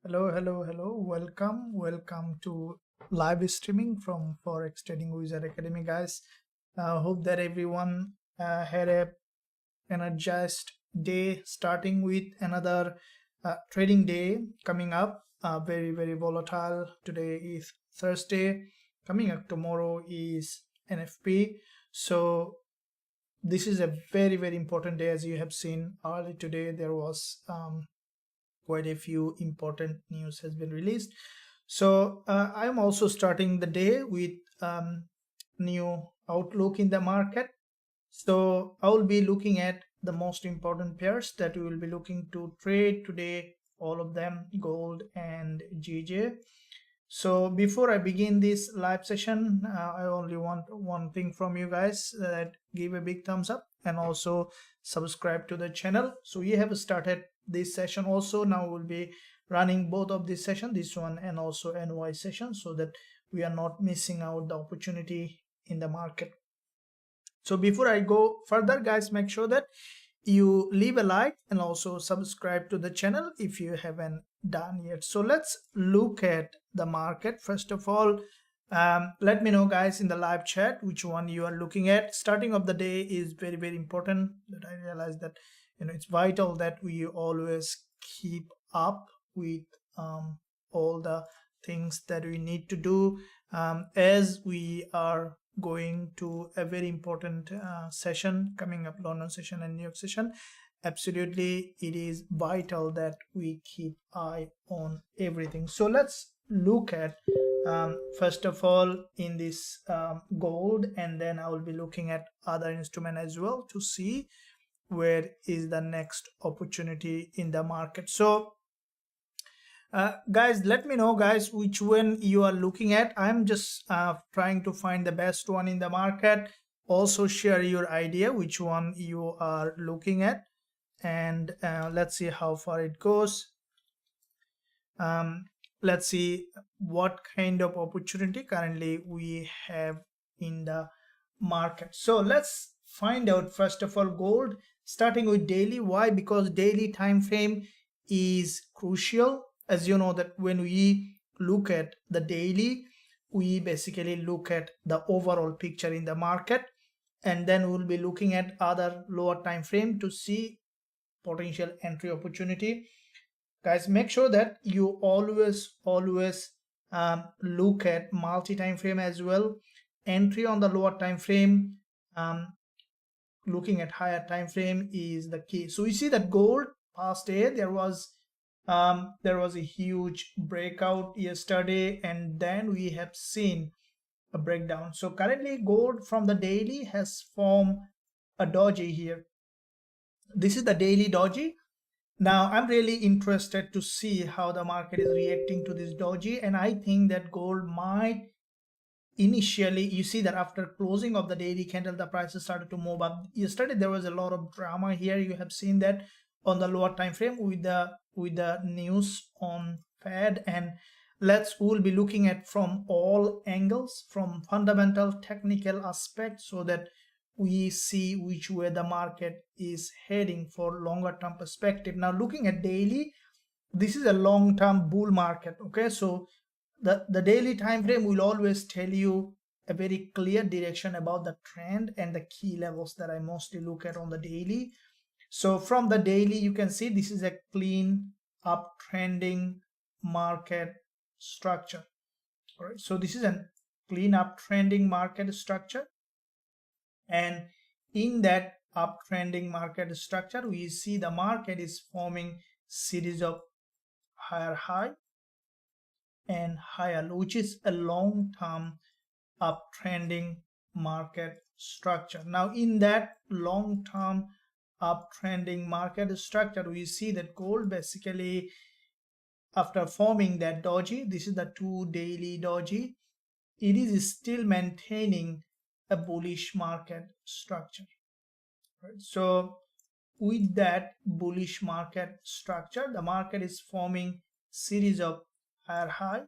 Hello. Welcome to live streaming from Forex Trading Wizard Academy, guys. Hope that everyone had a energized day, starting with another trading day coming up. Very volatile. Today is Thursday. Coming up tomorrow is NFP. So this is a very important day. As you have seen early today, there was quite a few important news has been released. So I'm also starting the day with new outlook in the market. So I will be looking at the most important pairs that we will be looking to trade today, all of them, gold and GJ. So before I begin this live session, I only want one thing from you guys, that give a big thumbs up and also subscribe to the channel. So we have started this session also. Now we'll be running both of these sessions, this one and also NY session, so that we are not missing out the opportunity in the market. So before I go further, guys, make sure that you leave a like and also subscribe to the channel if you haven't done yet. So let's look at the market. First of all, let me know, guys, in the live chat which one you are looking at. Starting of the day is very important. That I realize that it's vital that we always keep up with all the things that we need to do as we are going to a very important session coming up, London session and New York session. Absolutely, it is vital that we keep eye on everything. So let's look at first of all in this gold, and then I will be looking at other instrument as well to see where is the next opportunity in the market. So guys, let me know, guys, which one you are looking at. I'm just trying to find the best one in the market. Also share your idea which one you are looking at, and let's see how far it goes. Let's see what kind of opportunity currently we have in the market. So let's find out first of all gold, starting with daily. Why? Because daily time frame is crucial. As you know that when we look at the daily, we basically look at the overall picture in the market, and then we'll be looking at other lower time frame to see potential entry opportunity. Guys, make sure that you always look at multi time frame as well. Entry on the lower time frame, looking at higher time frame is the key. So you see that gold past day there was a huge breakout yesterday, and then we have seen a breakdown. So currently gold from the daily has formed a doji here. This is the daily doji. Now I'm really interested to see how the market is reacting to this doji, and I think that gold might initially, you see that after closing of the daily candle, the prices started to move up. Yesterday there was a lot of drama here. You have seen that on the lower time frame with the news on Fed, and we'll be looking at from all angles, from fundamental technical aspects, so that we see which way the market is heading for longer term perspective. Now looking at daily, this is a long term bull market. Okay, so the daily time frame will always tell you a very clear direction about the trend and the key levels that I mostly look at on the daily. So from the daily, you can see this is a clean uptrending market structure. All right, so this is a clean uptrending market structure, and in that uptrending market structure, we see the market is forming series of higher high and higher low, which is a long-term uptrending market structure. Now in that long-term uptrending market structure, we see that gold basically, after forming that doji, this is the 2 daily doji, it is still maintaining a bullish market structure. Right? So with that bullish market structure, the market is forming series of higher high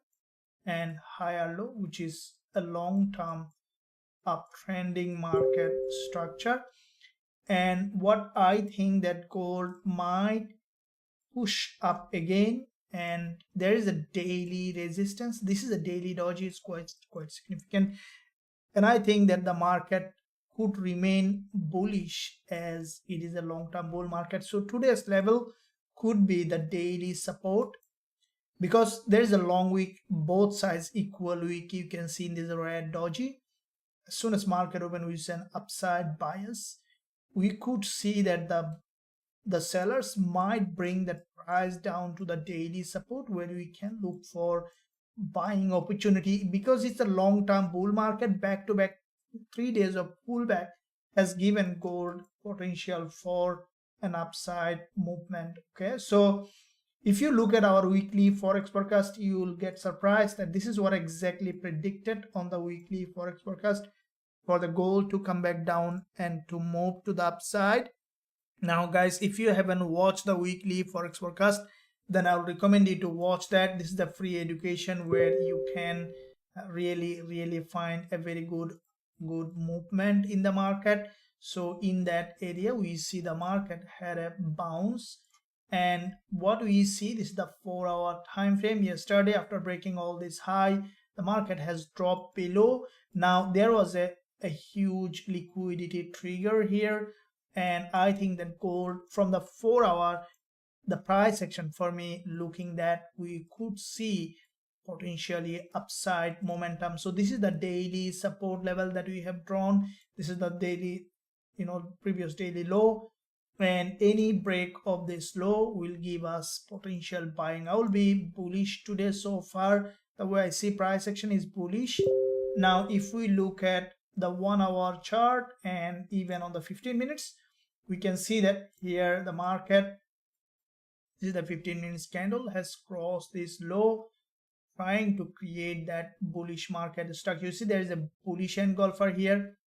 and higher low, which is a long-term uptrending market structure. And what I think that gold might push up again and there is a daily resistance. This is a daily doji. It's quite significant, and I think that the market could remain bullish as it is a long-term bull market. So today's level could be the daily support, because there is a long wick, both sides equal wick. You can see in this red doji. As soon as market open with an upside bias, we could see that the sellers might bring the price down to the daily support, where we can look for buying opportunity, because it's a long-term bull market. Back to back 3 days of pullback has given gold potential for an upside movement. Okay, so if you look at our weekly forex forecast, you will get surprised that this is what exactly predicted on the weekly forex forecast, for the gold to come back down and to move to the upside. Now guys, if you haven't watched the weekly forex forecast, then I would recommend you to watch that. This is the free education where you can really find a very good movement in the market. So in that area, we see the market had a bounce, and what we see, this is the 4-hour time frame. Yesterday, after breaking all this high, the market has dropped below. Now there was a huge liquidity trigger here, and I think that gold from the 4-hour, the price action for me looking that we could see potentially upside momentum. So this is the daily support level that we have drawn. This is the daily, previous daily low, and any break of this low will give us potential buying. I will be bullish today. So far the way I see price action is bullish. Now if we look at the 1-hour chart and even on the 15 minutes, we can see that here the market, this is the 15 minutes candle, has crossed this low, trying to create that bullish market structure. You see there is a bullish engulfer here,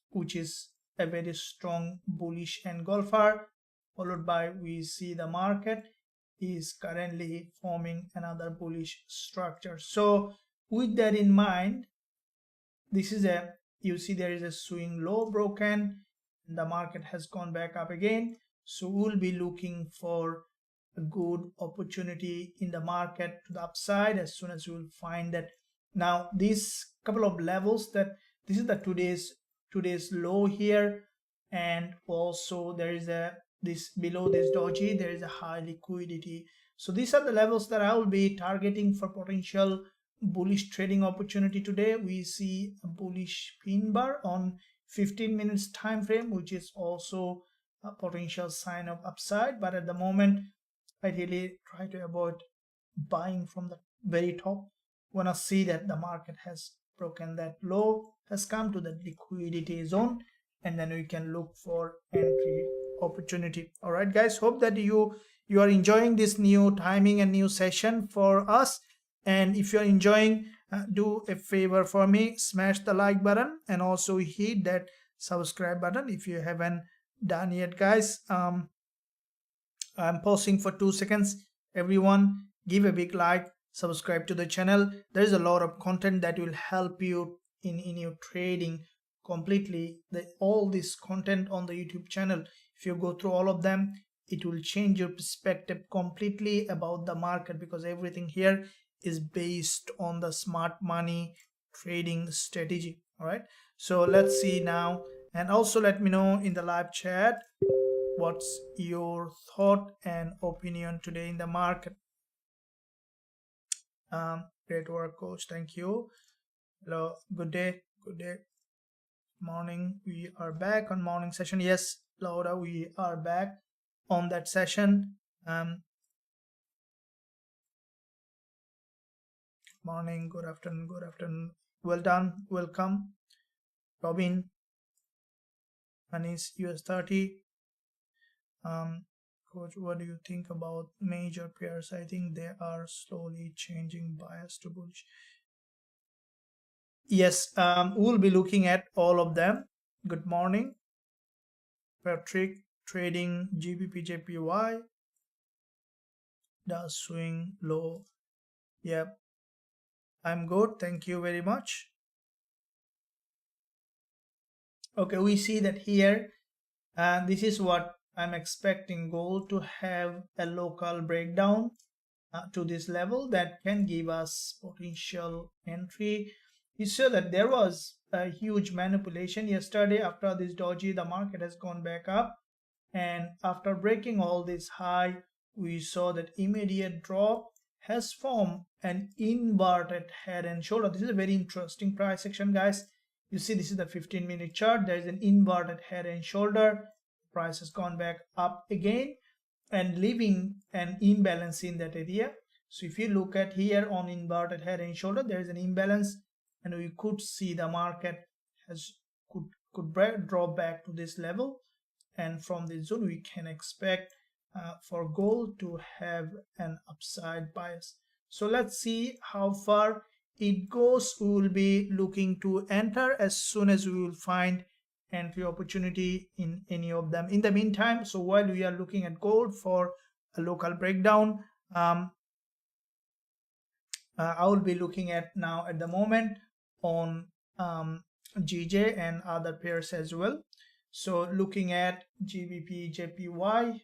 which is a very strong bullish engulfer, followed by, we see the market is currently forming another bullish structure. So with that in mind, this is you see there is a swing low broken, and the market has gone back up again. So we'll be looking for a good opportunity in the market to the upside as soon as we will find that. Now these couple of levels, that this is the today's low here, and also there is this below this doji, there is a high liquidity. So these are the levels that I will be targeting for potential bullish trading opportunity today. We see a bullish pin bar on 15 minutes time frame, which is also a potential sign of upside, but at the moment I really try to avoid buying from the very top. When I see that the market has broken that low, has come to the liquidity zone, and then we can look for entry opportunity. All right guys, hope that you are enjoying this new timing and new session for us. And if you're enjoying, do a favor for me, smash the like button and also hit that subscribe button if you haven't done yet guys. I'm pausing for 2 seconds. Everyone give a big like, subscribe to the channel. There is a lot of content that will help you in your trading completely. All this content on the YouTube channel, if you go through all of them, it will change your perspective completely about the market, because everything here is based on the smart money trading strategy. All right, so let's see now, and also let me know in the live chat what's your thought and opinion today in the market. Great work coach, thank you. Hello, good day, morning. We are back on morning session. Yes, Laura, we are back on that session. Morning, good afternoon, well done, welcome. Robin, Anis, US30. Coach, what do you think about major pairs? I think they are slowly changing bias to bullish. Yes, we'll be looking at all of them. Good morning, Patrick. Trading Gbpusd does swing low. Yep, I'm good, thank you very much. Okay, we see that here, this is what I'm expecting gold to have a local breakdown. to this level that can give us potential entry. You saw that there was a huge manipulation yesterday. After this doji, the market has gone back up, and after breaking all this high, we saw that immediate drop has formed an inverted head and shoulder. This is a very interesting price action, guys. You see, this is the 15-minute chart. There is an inverted head and shoulder. Price has gone back up again and leaving an imbalance in that area. So if you look at here on inverted head and shoulder, there is an imbalance, and we could see the market could drop back to this level, and from this zone we can expect for gold to have an upside bias. So let's see how far it goes. We will be looking to enter as soon as we will find entry opportunity in any of them. In the meantime, so while we are looking at gold for a local breakdown, I will be looking at now at the moment on GJ and other pairs as well. So looking at Gbpusd,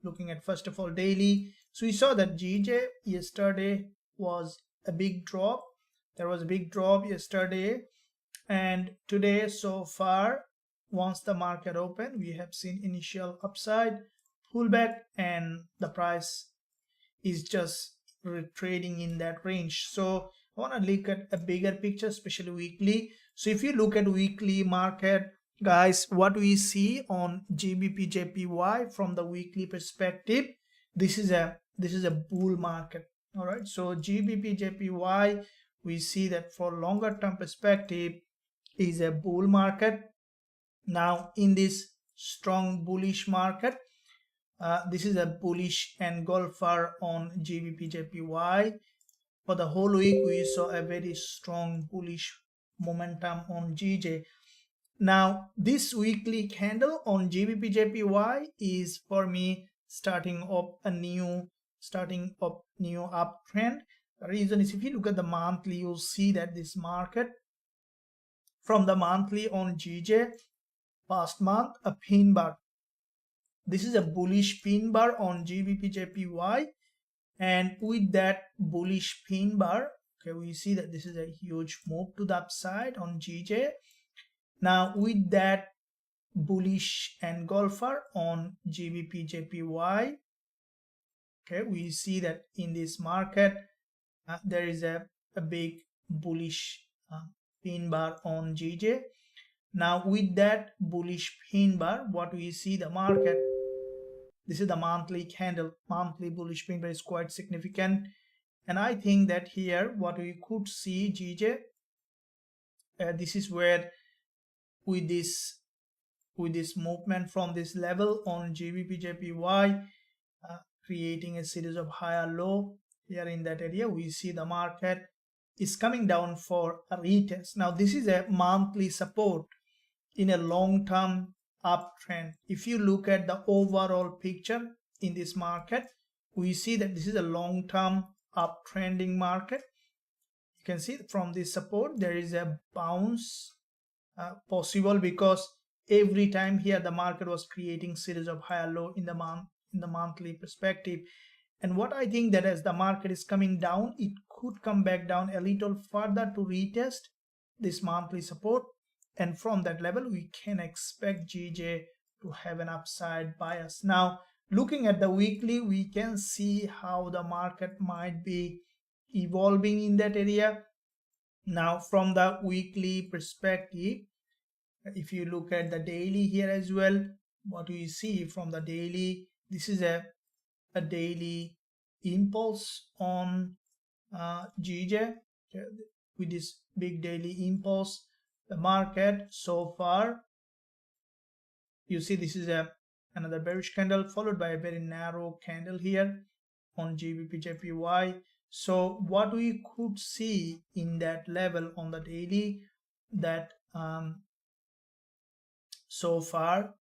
looking at first of all daily. So we saw that GJ yesterday was a big drop. There was a big drop yesterday, and today so far, once the market opened, we have seen initial upside pullback, and the price is just trading in that range. So I want to look at a bigger picture, especially weekly. So if you look at weekly market, guys, what we see on Gbpusd from the weekly perspective, this is a bull market. All right, so Gbpusd, we see that for longer term perspective is a bull market. Now in this strong bullish market, this is a bullish engulfer on Gbpusd. For the whole week we saw a very strong bullish momentum on GJ. Now this weekly candle on Gbpusd is for me starting up a new uptrend. The reason is, if you look at the monthly, you'll see that this market from the monthly on GJ past month, a pin bar. This is a bullish pin bar on Gbpusd, and with that bullish pin bar, okay, we see that this is a huge move to the upside on GJ. Now with that bullish engulfer on Gbpusd, okay, we see that in this market there is a big bullish pin bar on GJ. Now with that bullish pin bar, what we see the market, this is the monthly candle, monthly bullish pin bar is quite significant, and I think that here what we could see GJ, this is where with this movement from this level on Gbpusd, creating a series of higher low here in that area, we see the market is coming down for a retest. Now this is a monthly support in a long-term uptrend. If you look at the overall picture in this market, we see that this is a long-term uptrending market. You can see from this support there is a bounce possible, because every time here the market was creating series of higher low in the monthly perspective. And what I think that as the market is coming down, it could come back down a little further to retest this monthly support, and from that level we can expect GJ to have an upside bias. Now looking at the weekly, we can see how the market might be evolving in that area. Now from the weekly perspective, if you look at the daily here as well, what we see from the daily, this is a daily impulse on GJ. With this big daily impulse, the market so far, you see this is another bearish candle followed by a very narrow candle here on Gbpusd. So what we could see in that level on the daily, that so far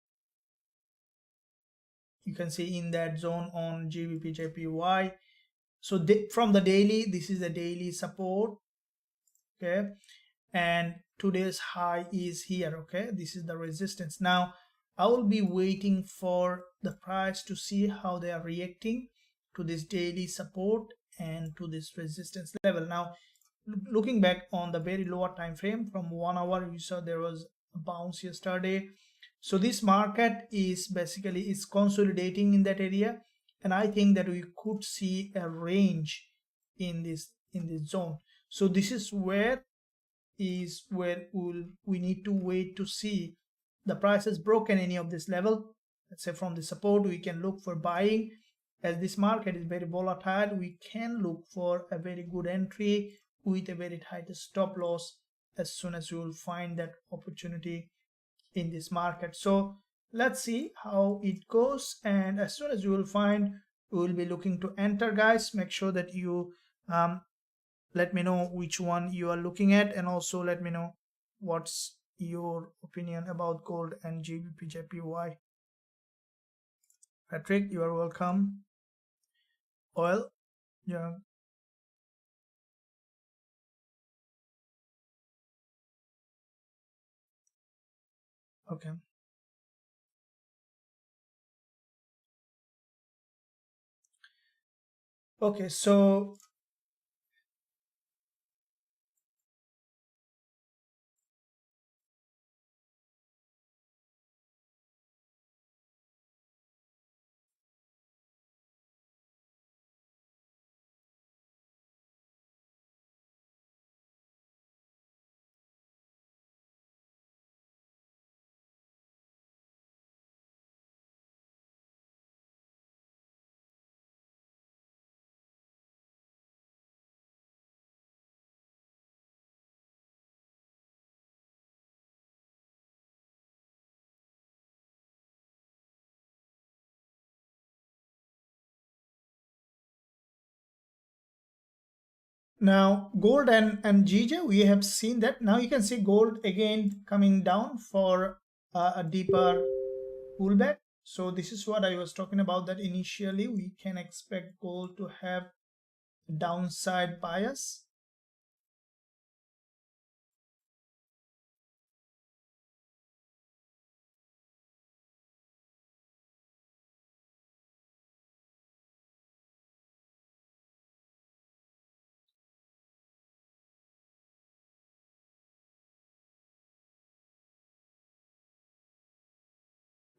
you can see in that zone on Gbpusd. So from the daily, this is the daily support, okay, and today's high is here, okay, this is the resistance. Now I will be waiting for the price to see how they are reacting to this daily support and to this resistance level. Now looking back on the very lower time frame from 1 hour, you saw there was a bounce yesterday. So this market is basically is consolidating in that area, and I think that we could see a range in this zone. So this is where we need to wait to see the price has broken any of this level. Let's say from the support we can look for buying. As this market is very volatile, we can look for a very good entry with a very tight stop loss as soon as you will find that opportunity in this market. So let's see how it goes, and as soon as you will find, we will be looking to enter, guys. Make sure that you let me know which one you are looking at, and also let me know what's your opinion about gold and GBP/JPY. Patrick, you are welcome. Oil, yeah. Okay. Okay, so now gold and GJ, we have seen that. Now you can see gold again coming down for a deeper pullback. So this is what I was talking about, that initially we can expect gold to have downside bias.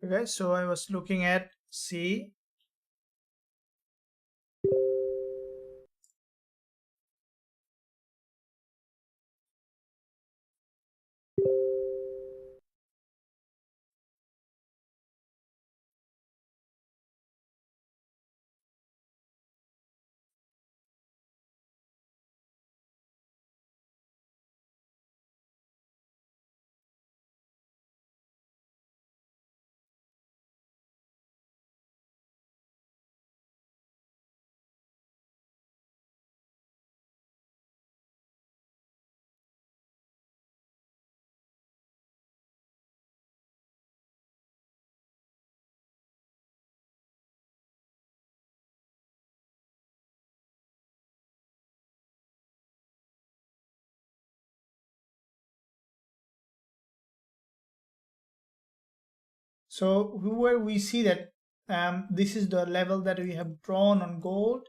Okay, so I was looking at C. So where we see that this is the level that we have drawn on gold,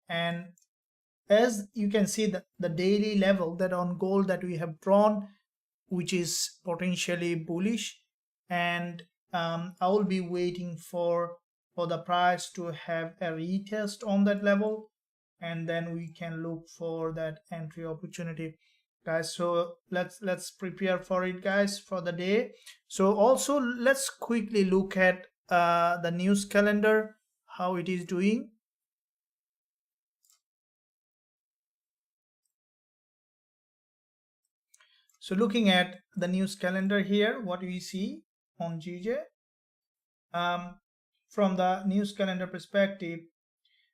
and as you can see the daily level that on gold that we have drawn, which is potentially bullish, and I will be waiting for the price to have a retest on that level, and then we can look for that entry opportunity, guys. So let's prepare for it, guys, for the day. So also let's quickly look at the news calendar, how it is doing. So looking at the news calendar here, what we see on GJ, from the news calendar perspective,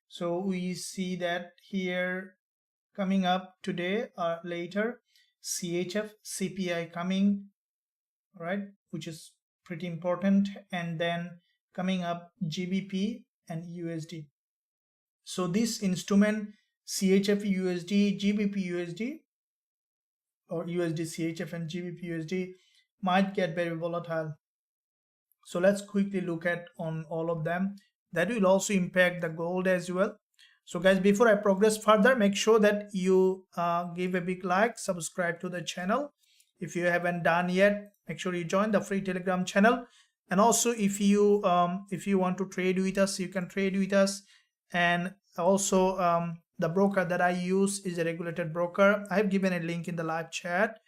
so we see that here coming up today or later, CHF, CPI coming, right, which is pretty important, and then coming up GBP and USD. So this instrument, CHF USD, GBP USD, or USD CHF and GBP USD, might get very volatile. So let's quickly look at on all of them. That will also impact the gold as well. So guys, before I progress further, make sure that you give a big like, subscribe to the channel. If you haven't done yet, make sure you join the free Telegram channel. And also, if you want to trade with us, you can trade with us. And also, the broker that I use is a regulated broker. I have given a link in the live chat.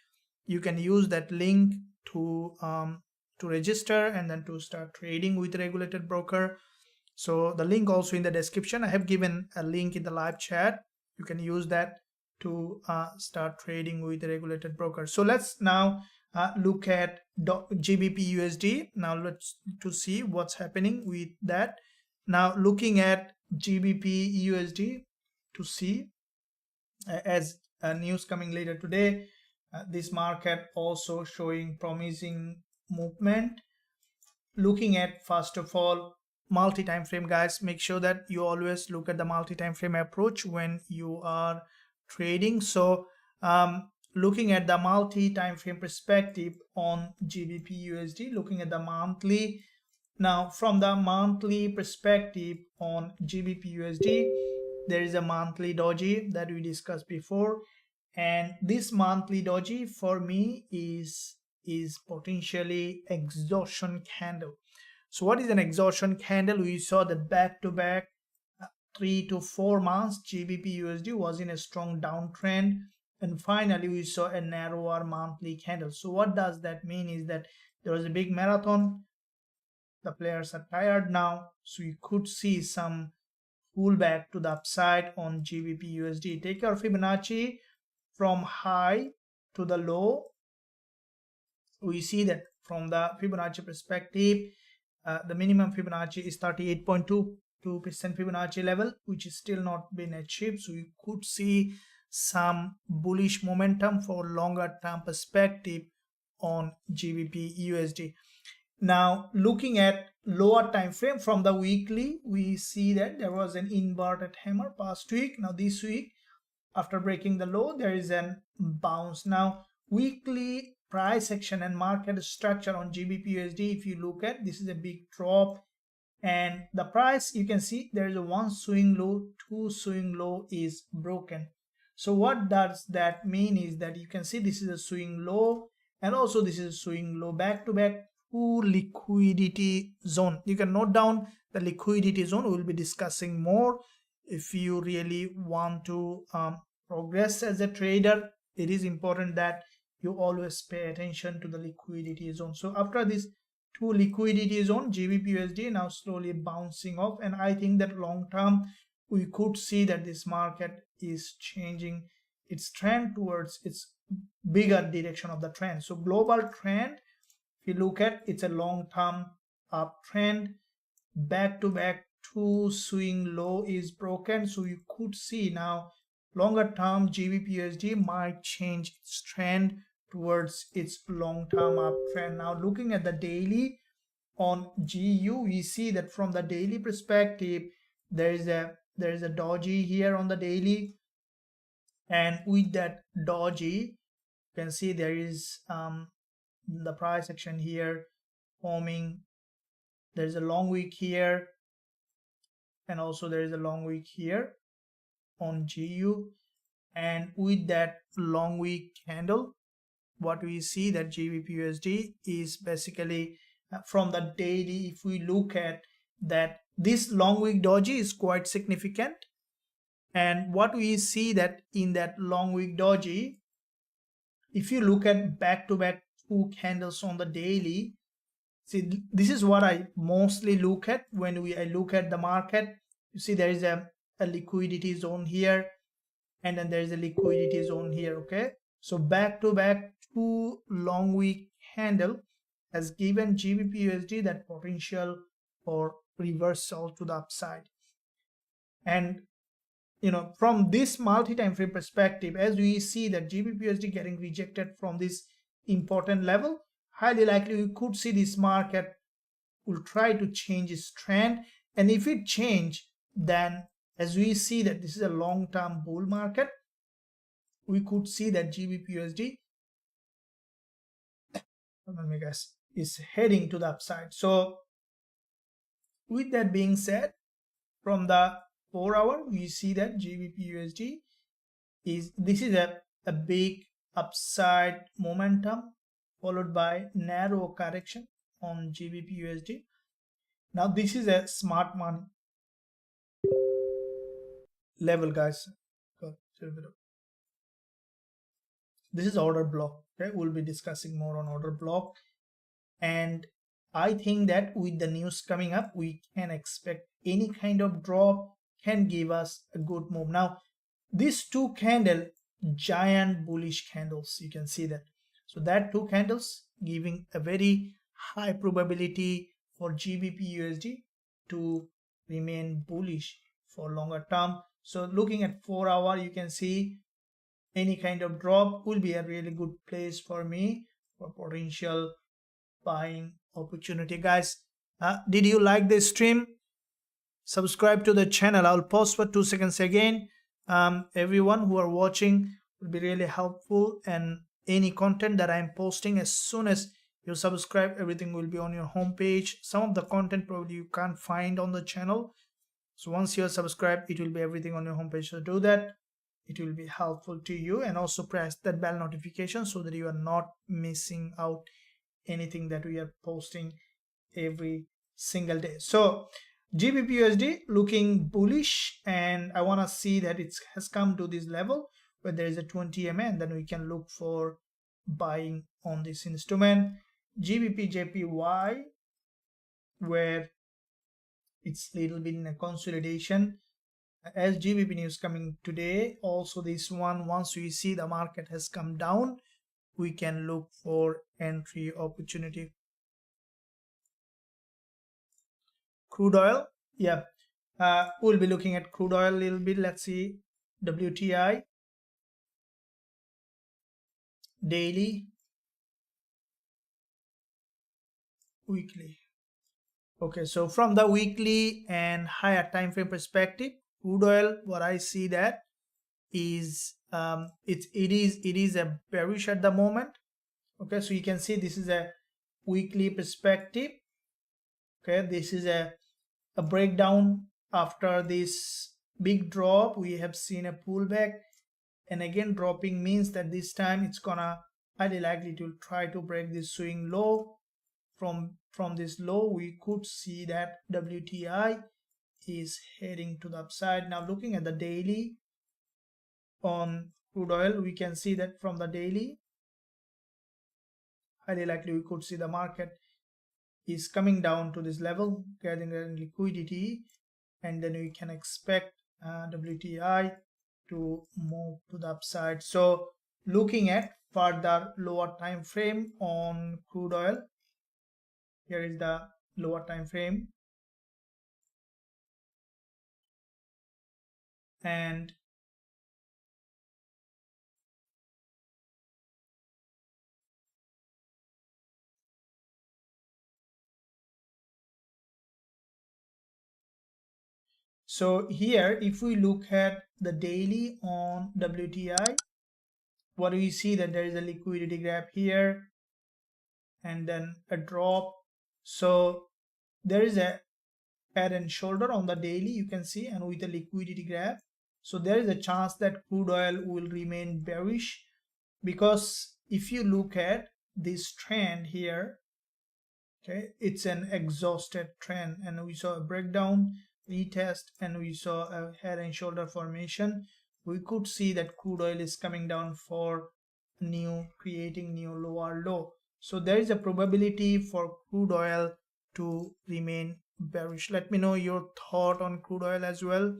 You can use that link to register and then to start trading with regulated broker. So the link also in the description. I have given a link in the live chat. You can use that to start trading with a regulated broker. So let's now look at GBP/USD. Now let's to see what's happening with that. Now looking at GBP/USD to see as news coming later today, this market also showing promising movement. Looking at, first of all, multi-time frame, guys, make sure that you always look at the multi-time frame approach when you are trading. So looking at the multi-time frame perspective on GBP/USD, looking at the monthly. Now from the monthly perspective on GBP/USD, there is a monthly doji that we discussed before, and this monthly doji for me is potentially exhaustion candle. So what is an exhaustion candle? We saw the back-to-back 3 to 4 months GBP/USD was in a strong downtrend, and finally we saw a narrower monthly candle. So what does that mean is that there was a big marathon. The players are tired now, so you could see some pullback to the upside on GBP/USD. Take your Fibonacci from high to the low. We see that from the Fibonacci perspective, the minimum Fibonacci is 38.22% Fibonacci level, which is still not been achieved. So you could see some bullish momentum for longer term perspective on GBP/USD. Now looking at lower time frame from the weekly, we see that there was an inverted hammer past week. Now this week, after breaking the low, there is an bounce. Now weekly price action and market structure on GBP/USD, if you look at, this is a big drop, and the price, you can see there is a one swing low, two swing low is broken. So what does that mean is that you can see this is a swing low, and also this is a swing low, back to back, two liquidity zone. You can note down the liquidity zone. We'll be discussing more. If you really want to progress as a trader, it is important that you always pay attention to the liquidity zone. So after this two liquidity zone, GBP/USD now slowly bouncing off, and I think that long term we could see that this market is changing its trend towards its bigger direction of the trend. So global trend, if you look at, it's a long term uptrend. Back to back two swing low is broken, so you could see now longer term GBP/USD might change its trend towards its long-term uptrend. Now looking at the daily on GU, we see that from the daily perspective, there is a doji here on the daily, and with that doji, you can see there is the price action here forming. There's a long wick here, and also there is a long wick here on GU, and with that long wick candle, what we see that GBP/USD is basically from the daily, if we look at that, this long wick doji is quite significant. And what we see that in that long wick doji, if you look at back-to-back two candles on the daily, see, this is what I mostly look at when I look at the market. You see there is a liquidity zone here, and then there is a liquidity zone here. Okay, so back-to-back two long wick candle has given GBP/USD that potential for reversal to the upside. And you know, from this multi-time frame perspective, as we see that GBP/USD getting rejected from this important level, highly likely we could see this market will try to change its trend. And if it change, then as we see that this is a long-term bull market, we could see that GBP/USD is heading to the upside. So with that being said, from the 4 hour, we see that GBP USD is a big upside momentum followed by narrow correction on GBP USD. Now this is a smart money level, guys. This is order block. Okay, we'll be discussing more on order block, and I think that with the news coming up, we can expect any kind of drop can give us a good move. Now these two giant bullish candles, you can see that. So that two candles giving a very high probability for GBP USD to remain bullish for longer term. So looking at 4 hour, you can see any kind of drop will be a really good place for me for potential buying opportunity, guys. Did you like this stream? Subscribe to the channel. I'll pause for 2 seconds again. Everyone who are watching will be really helpful, and any content that I'm posting, as soon as you subscribe, everything will be on your homepage. Some of the content probably you can't find on the channel, so once you're subscribed, it will be everything on your homepage. So do that, it will be helpful to you, and also press that bell notification so that you are not missing out anything that we are posting every single day. So GBP USD looking bullish, and I want to see that it has come to this level where there is a 20 MA, and then we can look for buying on this instrument. GBP JPY, where it's little bit in a consolidation as GBP news coming today. Also this one, once we see the market has come down, we can look for entry opportunity. Crude oil, yeah, we'll be looking at crude oil a little bit. Let's see WTI daily, weekly. Okay, so from the weekly and higher time frame perspective, crude oil, what I see that is it is a bearish at the moment. Okay, so you can see this is a weekly perspective. Okay, this is a breakdown. After this big drop, we have seen a pullback, and again dropping means that this time it's gonna highly likely to try to break this swing low. From this low, we could see that WTI is heading to the upside. Now looking at the daily on crude oil, we can see that from the daily, highly likely we could see the market is coming down to this level, getting liquidity, and then we can expect WTI to move to the upside. So looking at further lower time frame on crude oil, here is the lower time frame, and so here if we look at the daily on WTI, what do we see? That there is a liquidity gap here and then a drop. So there is a head and shoulder on the daily, you can see, and with a liquidity gap. So there is a chance that crude oil will remain bearish, because if you look at this trend here, okay, it's an exhausted trend, and we saw a breakdown, retest, and we saw a head and shoulder formation. We could see that crude oil is coming down for creating new lower low. So there is a probability for crude oil to remain bearish. Let me know your thought on crude oil as well.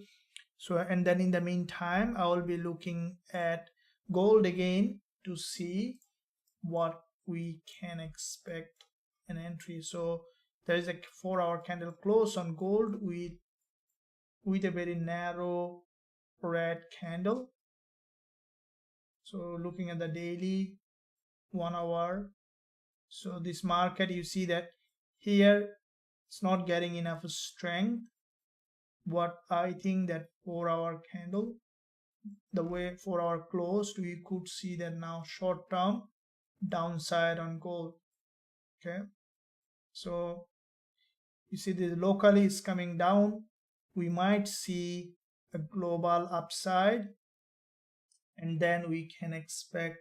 So, and then in the meantime, I will be looking at gold again to see what we can expect an entry. So there is a 4-hour candle close on gold with a very narrow red candle. So looking at the daily 1 hour, so this market, you see that here it's not getting enough strength. What I think that 4-hour candle, the way 4-hour closed, we could see that now short term downside on gold. Okay, so you see this locally is coming down. We might see a global upside, and then we can expect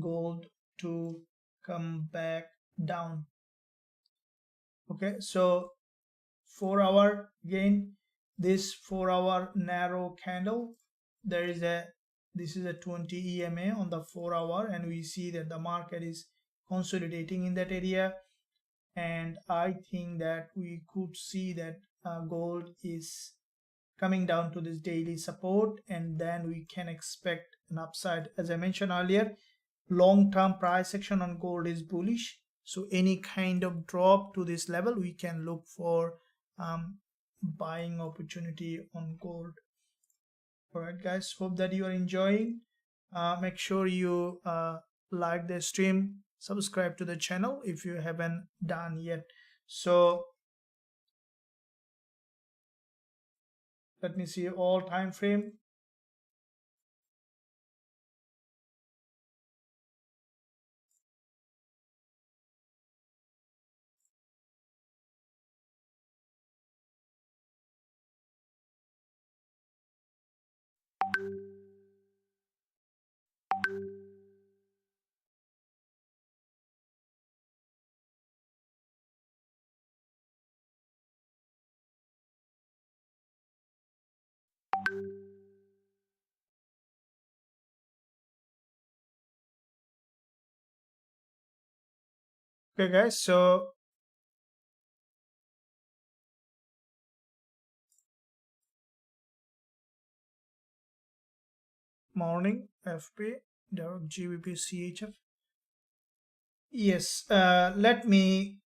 gold to come back down. Okay, so 4-hour again, this 4-hour narrow candle, this is a 20 EMA on the 4-hour, and we see that the market is consolidating in that area, and I think that we could see that gold is coming down to this daily support, and then we can expect an upside. As I mentioned earlier, long-term price action on gold is bullish, so any kind of drop to this level we can look for buying opportunity on gold. All right guys, hope that you are enjoying. Make sure you like the stream, subscribe to the channel if you haven't done yet. So let me see all time frame. Okay guys, so morning FP, GBP CHF. Yes, let me,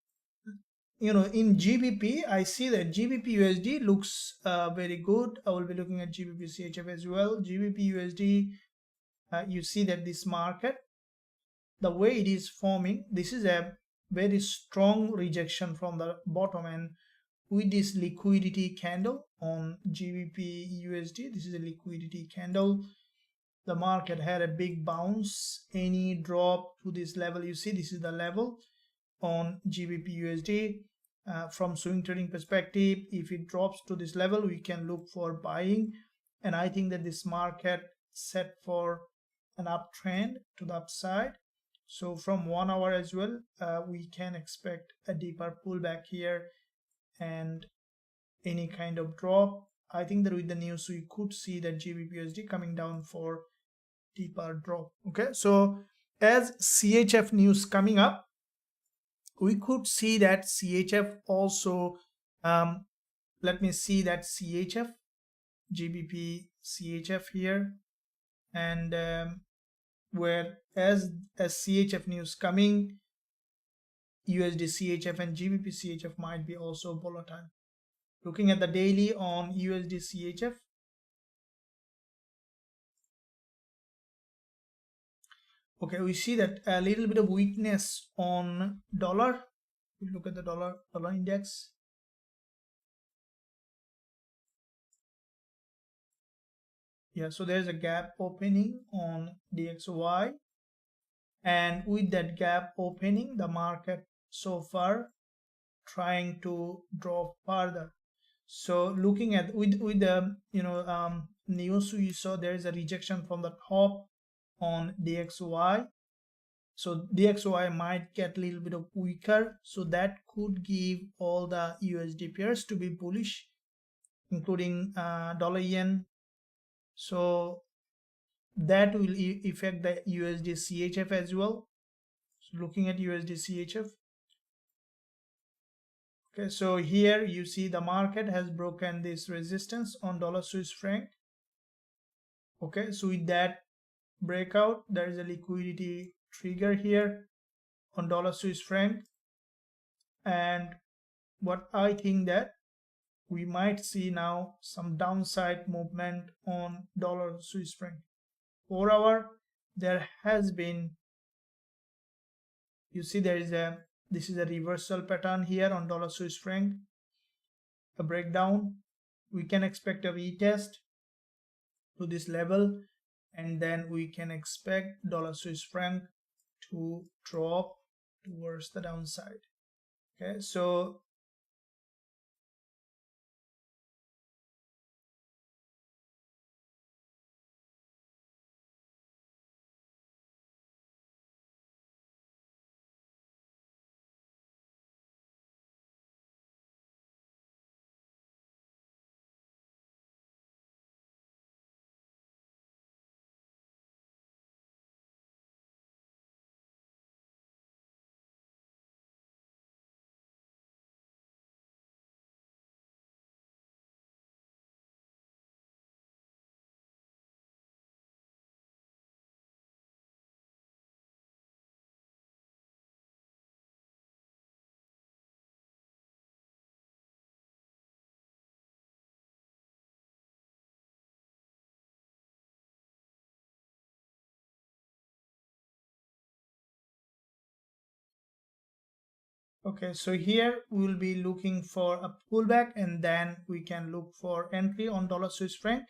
in GBP, I see that GBP USD looks very good. I will be looking at GBP CHF as well. GBP USD, you see that this market, the way it is forming, this is a very strong rejection from the bottom, and with this liquidity candle on GBP USD, this is a liquidity candle. The market had a big bounce. Any drop to this level, you see this is the level on GBP USD. From swing trading perspective, if it drops to this level, we can look for buying, and I think that this market set for an uptrend to the upside. So from 1 hour as well, we can expect a deeper pullback here and any kind of drop. I think that with the news we could see that GBP USD coming down for deeper drop. Okay, so as CHF news coming up, we could see that CHF also, let me see that CHF, GBP CHF here, and where as CHF news coming, USD CHF and GBP CHF might be also volatile. Looking at the daily on USD CHF, okay, we see that a little bit of weakness on dollar. We look at the dollar index. Yeah, so there's a gap opening on DXY, and with that gap opening, the market so far trying to drop further. So looking at with the news, we saw there is a rejection from the top on DXY. So DXY might get a little bit of weaker, so that could give all the USD pairs to be bullish, including dollar yen. So that will affect the USD CHF as well. So looking at USD CHF, okay, so here you see the market has broken this resistance on dollar Swiss franc. Okay, so with that breakout, there is a liquidity trigger here on dollar Swiss franc, and what I think that we might see now some downside movement on dollar Swiss franc. 4 hour, there has been, you see this is a reversal pattern here on dollar Swiss franc, a breakdown. We can expect a retest to this level, and then we can expect dollar Swiss franc to drop towards the downside. Okay, so Okay, so here we will be looking for a pullback and then we can look for entry on dollar Swiss franc.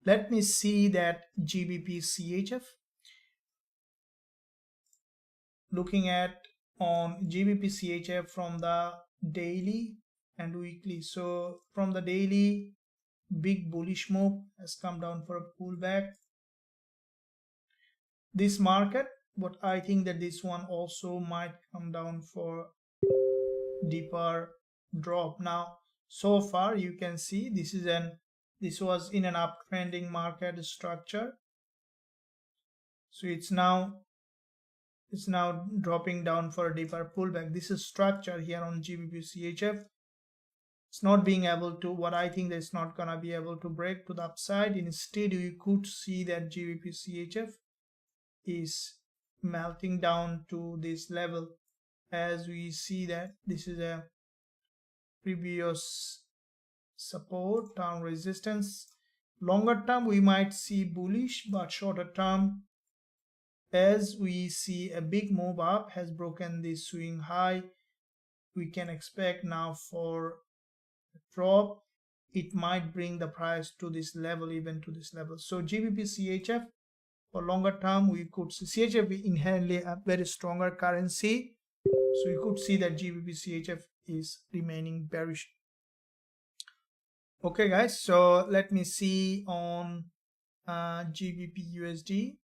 Let me see that GBP CHF. Looking at on GBP CHF from the daily and weekly. So from the daily, big bullish move has come down for a pullback. This market, but I think that this one also might come down for deeper drop. Now so far you can see this was in an uptrending market structure, so it's now dropping down for a deeper pullback. This is structure here on GBP CHF. It's not being able to, what I think that it's not gonna be able to break to the upside. Instead you could see that GBP CHF is melting down to this level, as we see that this is a previous support, term resistance. Longer term we might see bullish, but shorter term, as we see a big move up has broken this swing high, we can expect now for a drop. It might bring the price to this level, even to this level. So GBP CHF for longer term, we could see CHF inherently a very stronger currency, so we could see that GBP CHF is remaining bearish. Okay guys, so let me see on GBP USD.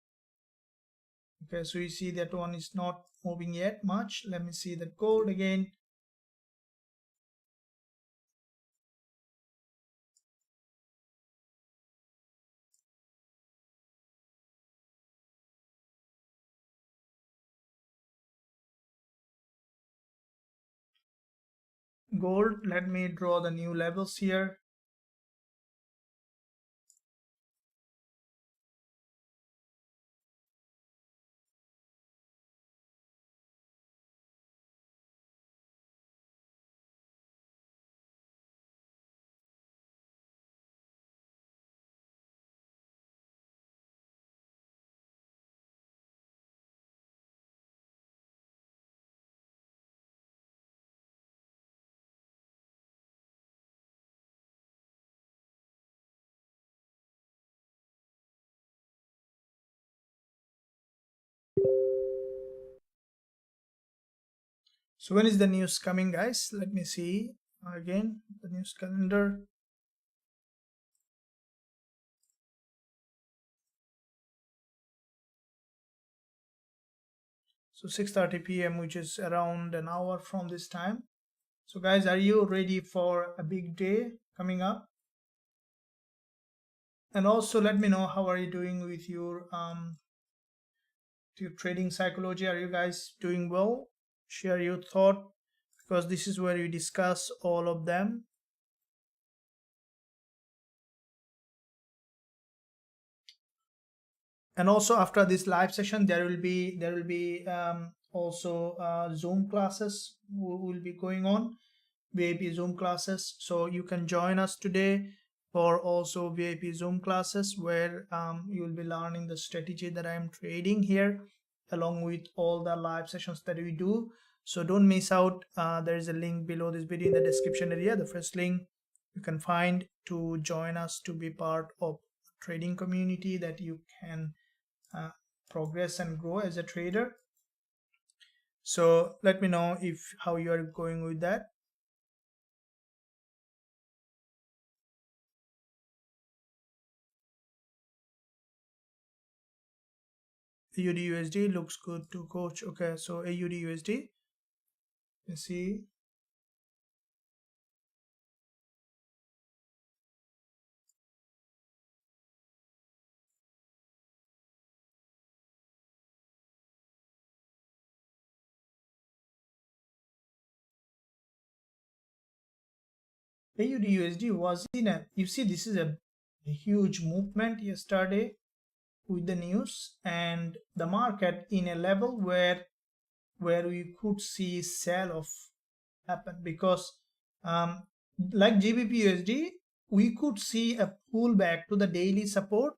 Okay, so you see that one is not moving yet much. Let me see that gold again. Gold, let me draw the new levels here. So when is the news coming, guys? Let me see again the news calendar. So 6:30 p.m., which is around an hour from this time. So guys, are you ready for a big day coming up? And also let me know how are you doing with your trading psychology. Are you guys doing well? Share your thought, because this is where we discuss all of them. And also after this live session there will be also Zoom classes will be going on, VIP Zoom classes, so you can join us today for also VIP Zoom classes where you will be learning the strategy that I am trading here along with all the live sessions that we do. So don't miss out. There is a link below this video in the description area, the first link you can find to join us to be part of a trading community that you can progress and grow as a trader. So let me know if how you are going with that. AUD USD looks good to coach. Okay, so AUD USD, let's see. AUD USD was in a, you see this is a huge movement yesterday with the news and the market in a level where we could see sell off happen, because like GBP USD we could see a pullback to the daily support,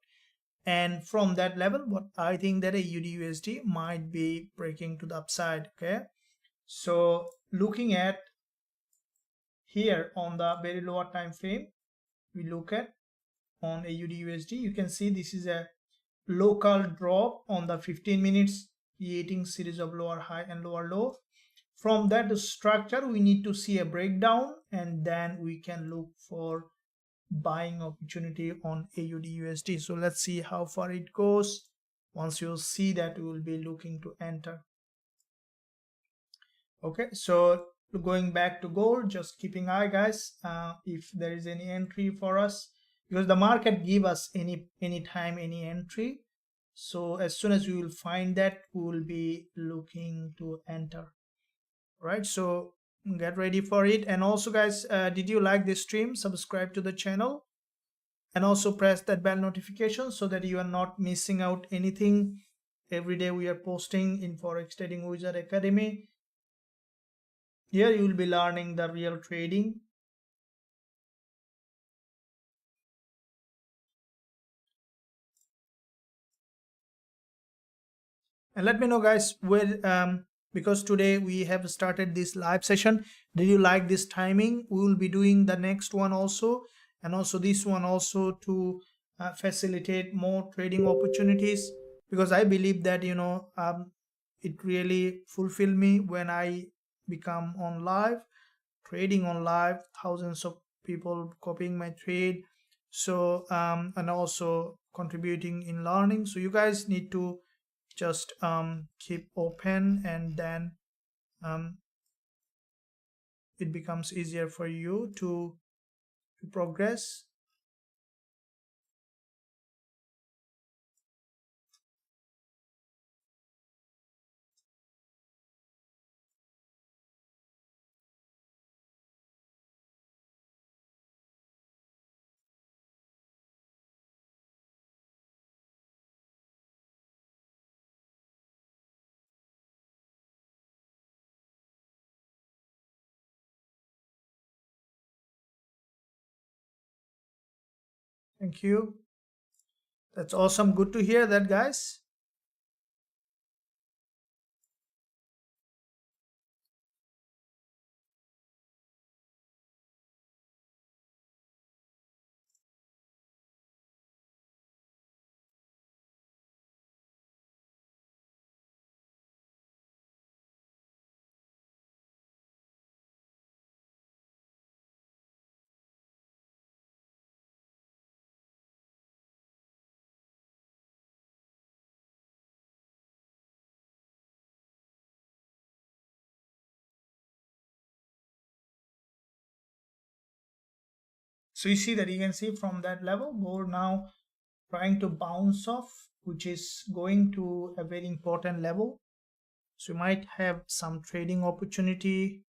and from that level what I think that AUD USD might be breaking to the upside. Okay, so looking at here on the very lower time frame, we look at on AUD USD, you can see this is a local drop on the 15 minutes, creating series of lower high and lower low. From that structure, we need to see a breakdown, and then we can look for buying opportunity on AUD USD. So let's see how far it goes. Once you see that, we will be looking to enter. Okay, so going back to gold, just keeping eye, guys, if there is any entry for us, because the market give us any time any entry. So as soon as we will find that, we will be looking to enter. Right, so get ready for it. And also, guys, did you like this stream? Subscribe to the channel and also press that bell notification so that you are not missing out anything. Every day we are posting in Forex Trading Wizard Academy. Here you will be learning the real trading. And let me know, guys, where because today we have started this live session. Did you like this timing? We will be doing the next one also, and also this one also, to facilitate more trading opportunities, because I believe that it really fulfill me when I become on live, trading on live, thousands of people copying my trade, so and also contributing in learning. So you guys need to just keep open, and then it becomes easier for you to progress. Thank you. That's awesome. Good to hear that, guys. So you see that, you can see from that level, gold now trying to bounce off, which is going to a very important level. So you might have some trading opportunity.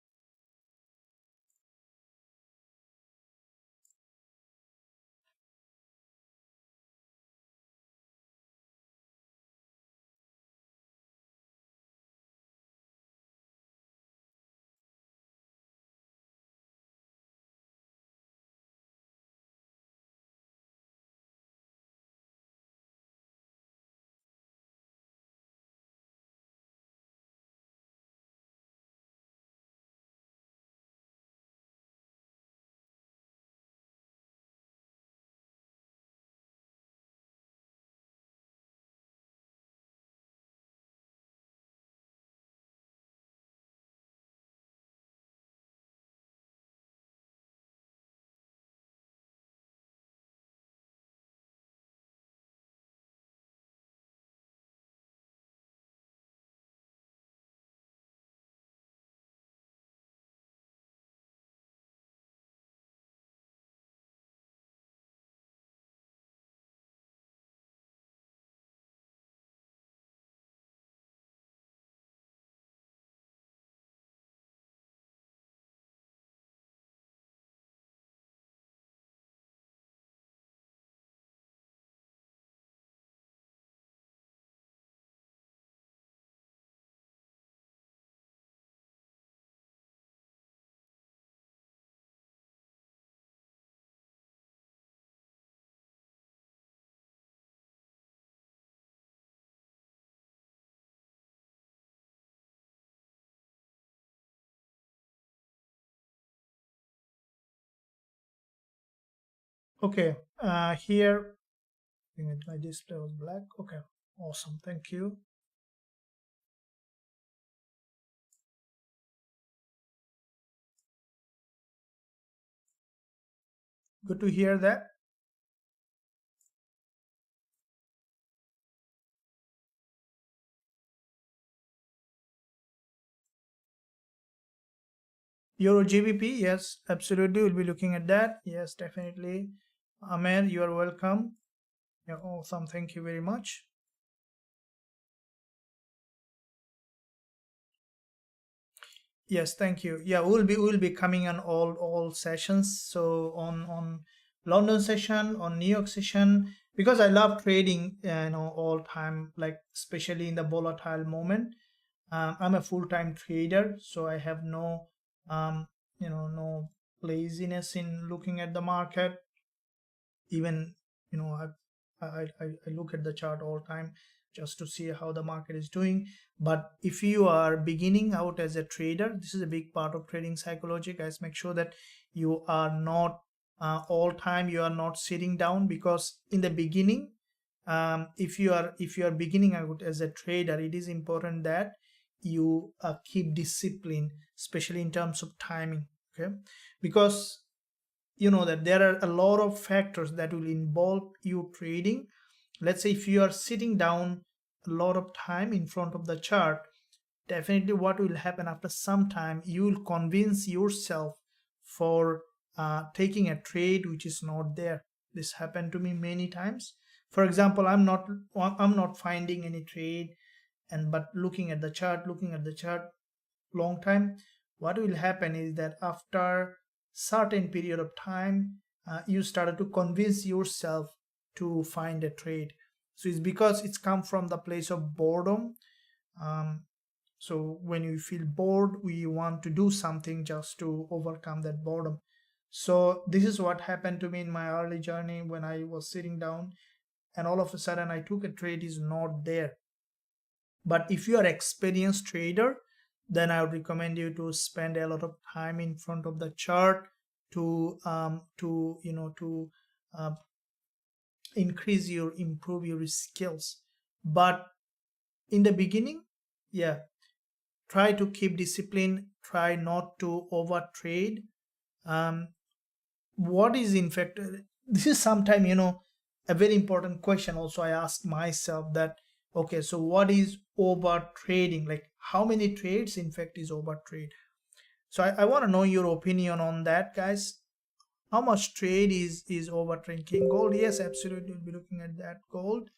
Okay, here my display was black. Okay, awesome, thank you. Good to hear that. Euro GBP, yes, absolutely. We'll be looking at that. Yes, definitely. Amer, you are welcome. Yeah, awesome. Thank you very much. Yes, thank you. Yeah, we'll be coming on all sessions. So on London session, on New York session, because I love trading, all time, like especially in the volatile moment. I'm a full-time trader, so I have no, no laziness in looking at the market. Even, I look at the chart all time just to see how the market is doing. But if you are beginning out as a trader, this is a big part of trading psychology, guys. Make sure that you are not all time you are not sitting down, because in the beginning, if you are beginning out as a trader, it is important that you keep discipline, especially in terms of timing. Okay, because you know that there are a lot of factors that will involve you trading. Let's say if you are sitting down a lot of time in front of the chart, definitely what will happen after some time, you will convince yourself for taking a trade which is not there. This happened to me many times. For example, I'm not finding any trade, and but looking at the chart long time, what will happen is that after certain period of time, you started to convince yourself to find a trade. So it's because it's come from the place of boredom. So when you feel bored, we want to do something just to overcome that boredom. So this is what happened to me in my early journey when I was sitting down, and all of a sudden I took a trade is not there. But if you are experienced trader, then I would recommend you to spend a lot of time in front of the chart to uh, improve your skills. But in the beginning, yeah, try to keep discipline, try not to over trade. um, what is in fact, this is sometime, a very important question also I asked myself, that okay, so what is over trading, like how many trades in fact is over trade. So I want to know your opinion on that, guys. How much trade is over trading? King gold, yes, absolutely, we'll be looking at that gold.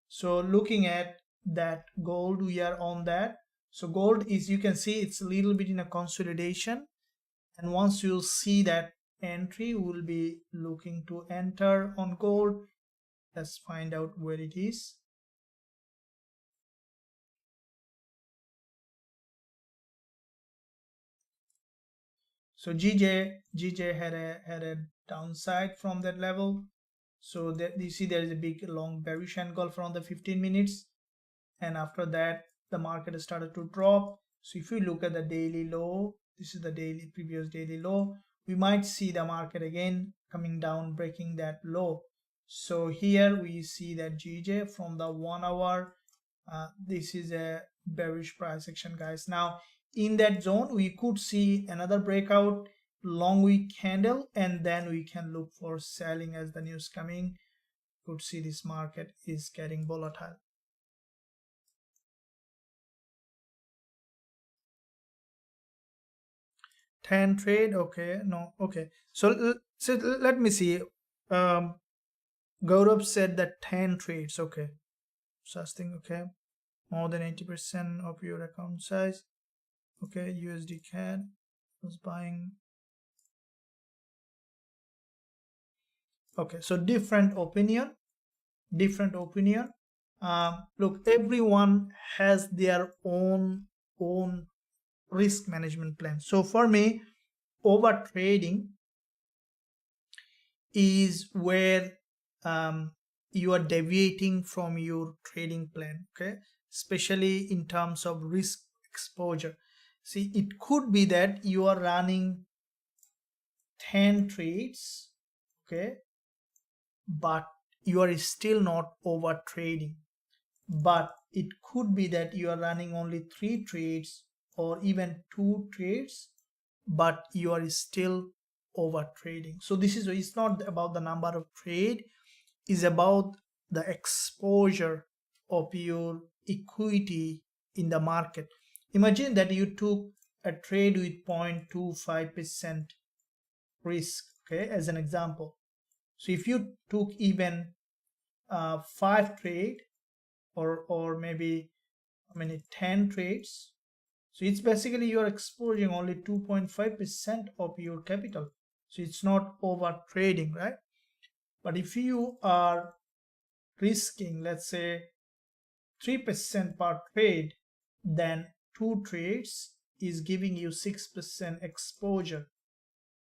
So looking at that gold, we are on that. So gold is, you can see it's a little bit in a consolidation, and once you'll see that entry, we'll be looking to enter on gold. Let's find out where it is. So GJ had a downside from that level. So that you see there is a big long bearish engulf around the 15 minutes, and after that the market started to drop. So if you look at the daily low, this is the previous daily low, we might see the market again coming down, breaking that low. So here we see that GJ from the 1 hour, this is a bearish price action, guys. Now in that zone we could see another breakout long wick candle, and then we can look for selling as the news coming. Could see this market is getting volatile. 10 trade, okay, no, okay. So let me see. um Gaurav said that 10 trades, okay, such thing, okay, more than 80% of your account size, okay. USD CAD was buying, okay. So different opinion. Look, everyone has their own risk management plan. So for me, over trading is where you are deviating from your trading plan, okay, especially in terms of risk exposure. See, it could be that you are running 10 trades, okay, but you are still not over trading. But it could be that you are running only 3 trades or even 2 trades, but you are still over trading. So this is, it's not about the number of trade, it's about the exposure of your equity in the market. Imagine that you took a trade with 0.25% risk, okay, as an example. So if you took even 5 trade or maybe 10 trades, so it's basically you're exposing only 2.5% of your capital. So it's not over trading, right? But if you are risking, let's say 3% per trade, then 2 trades is giving you 6% exposure.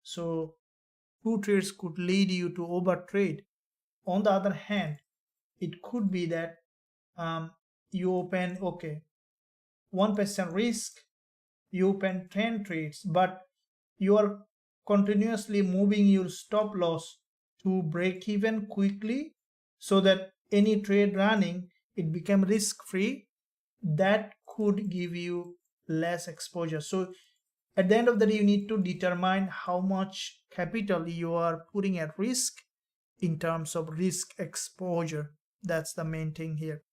So 2 trades could lead you to over trade. On the other hand, it could be that you open, okay, 1% risk, you open 10 trades, but you are continuously moving your stop loss to break even quickly, so that any trade running, it become risk free. That could give you less exposure. So at the end of the day, you need to determine how much capital you are putting at risk in terms of risk exposure. That's the main thing here.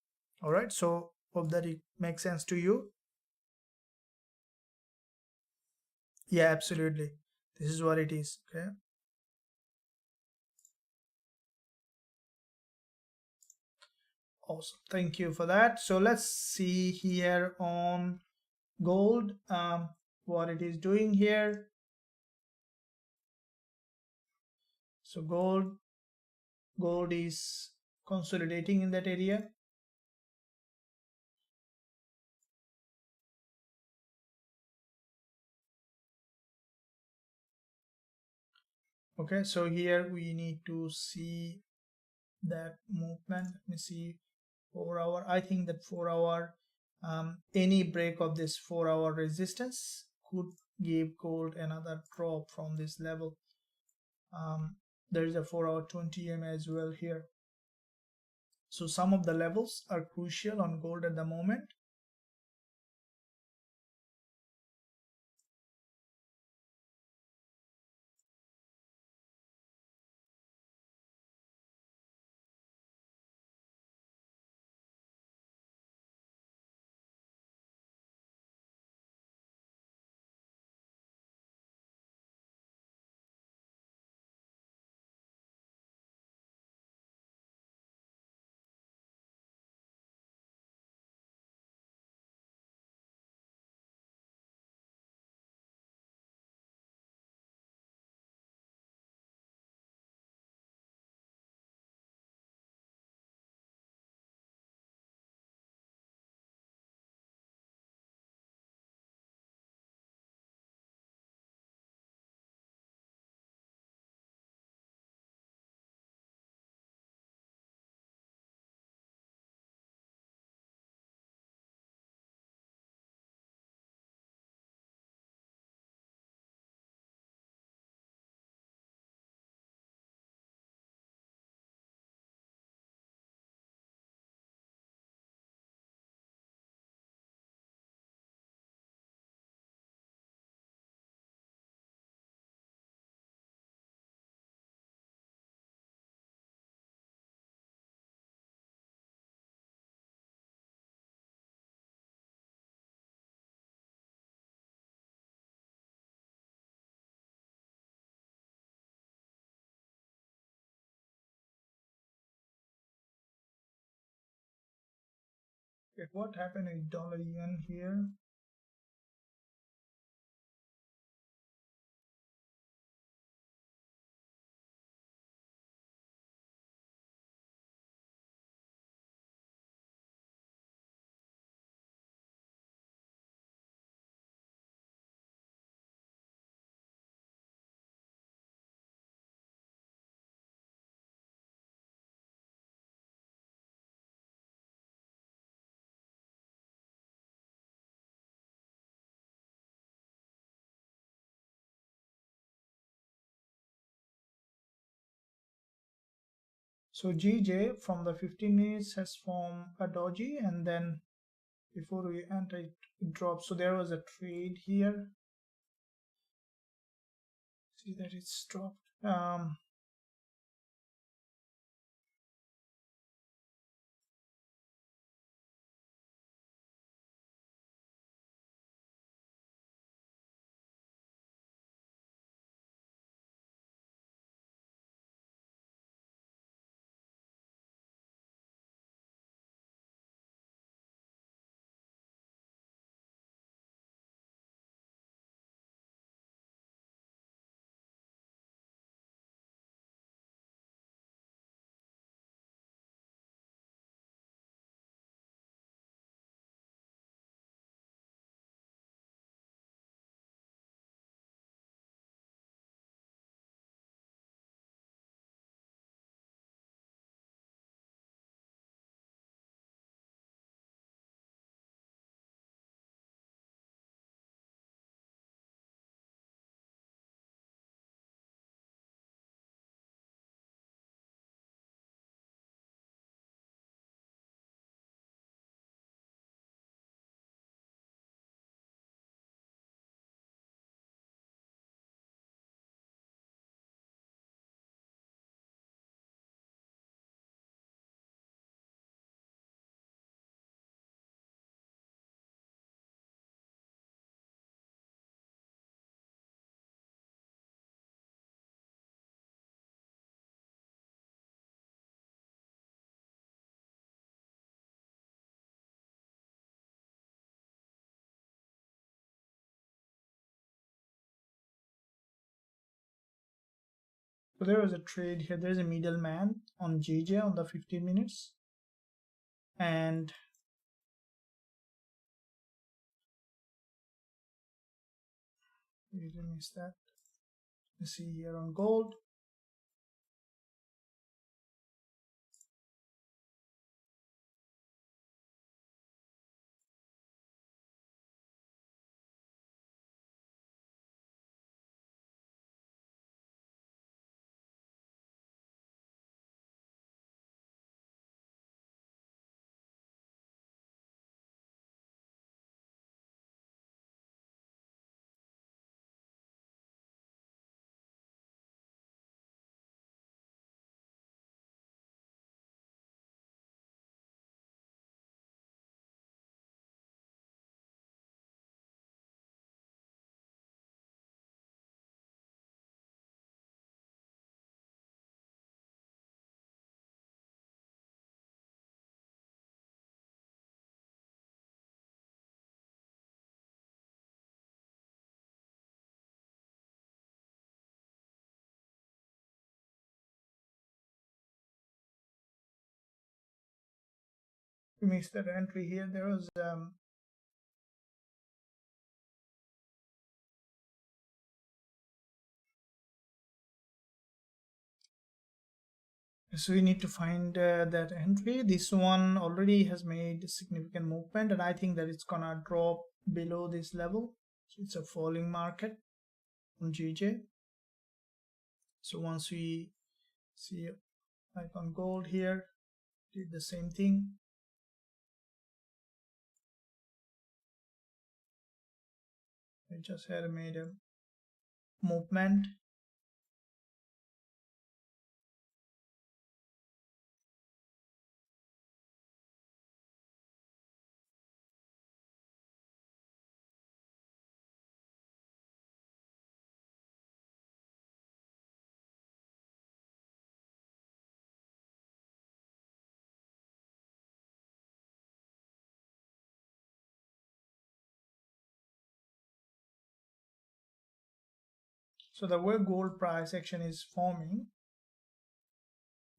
All right, so hope that it makes sense to you. Yeah, absolutely, this is what it is. Okay, awesome, thank you for that. So let's see here on gold, what it is doing here. So gold is consolidating in that area. Okay, so here we need to see that movement. Let me see 4 hour. I think that 4 hour, any break of this 4 hour resistance could give gold another drop from this level. There is a 4 hour 20 EM as well here. So some of the levels are crucial on gold at the moment. Okay, what happened with dollar yen here? So GJ from the 15 minutes has formed a doji, and then before we enter it drops. So there was a trade here. See that it's dropped. So there was a trade here. There's a middleman on GJ on the 15 minutes, and you didn't miss that. You see here on gold. You missed that entry here. There was so we need to find that entry. This one already has made significant movement, and I think that it's gonna drop below this level. So it's a falling market on GJ. So once we see like on gold here, did the same thing. It just had made a movement. So the way gold price action is forming,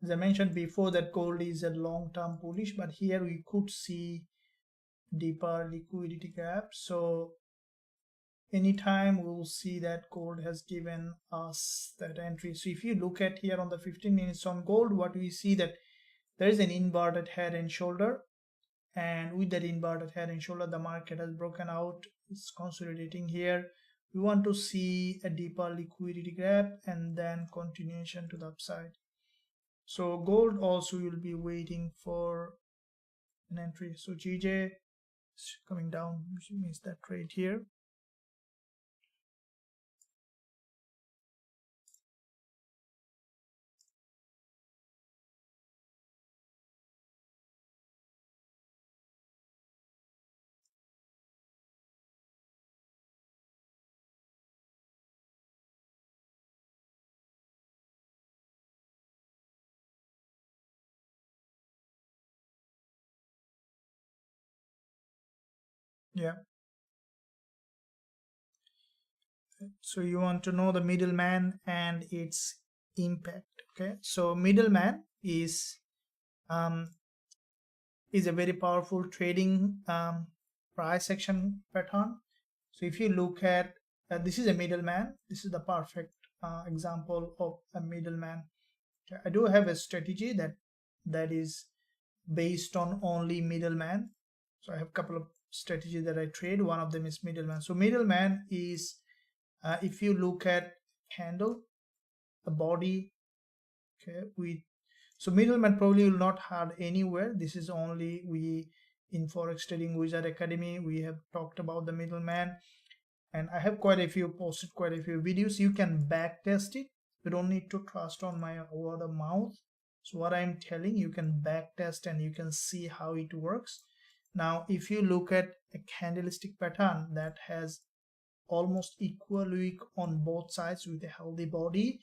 as I mentioned before, that gold is a long-term bullish, but here we could see deeper liquidity gap. So anytime we'll see that gold has given us that entry. So if you look at here on the 15 minutes on gold, what we see that there is an inverted head and shoulder, and with that inverted head and shoulder, the market has broken out. It's consolidating here. We want to see a deeper liquidity gap and then continuation to the upside. So gold also will be waiting for an entry. So GJ is coming down, which means that trade here. Yeah. So you want to know the middleman and its impact. Okay. So middleman um, is a very powerful trading price action pattern. So if you look at this is a middleman. This is the perfect example of a middleman. Okay. I do have a strategy that is based on only middleman. So I have a couple of strategies that I trade. One of them is middleman. So middleman is if you look at candle, a body, okay, with so middleman probably will not hard anywhere. This is only we in Forex Trading Wizard Academy we have talked about the middleman, and I have posted quite a few videos. You can back test it. You don't need to trust on my word of mouth. So what I'm telling, you can back test and you can see how it works. Now if you look at a candlestick pattern that has almost equal wick on both sides with a healthy body,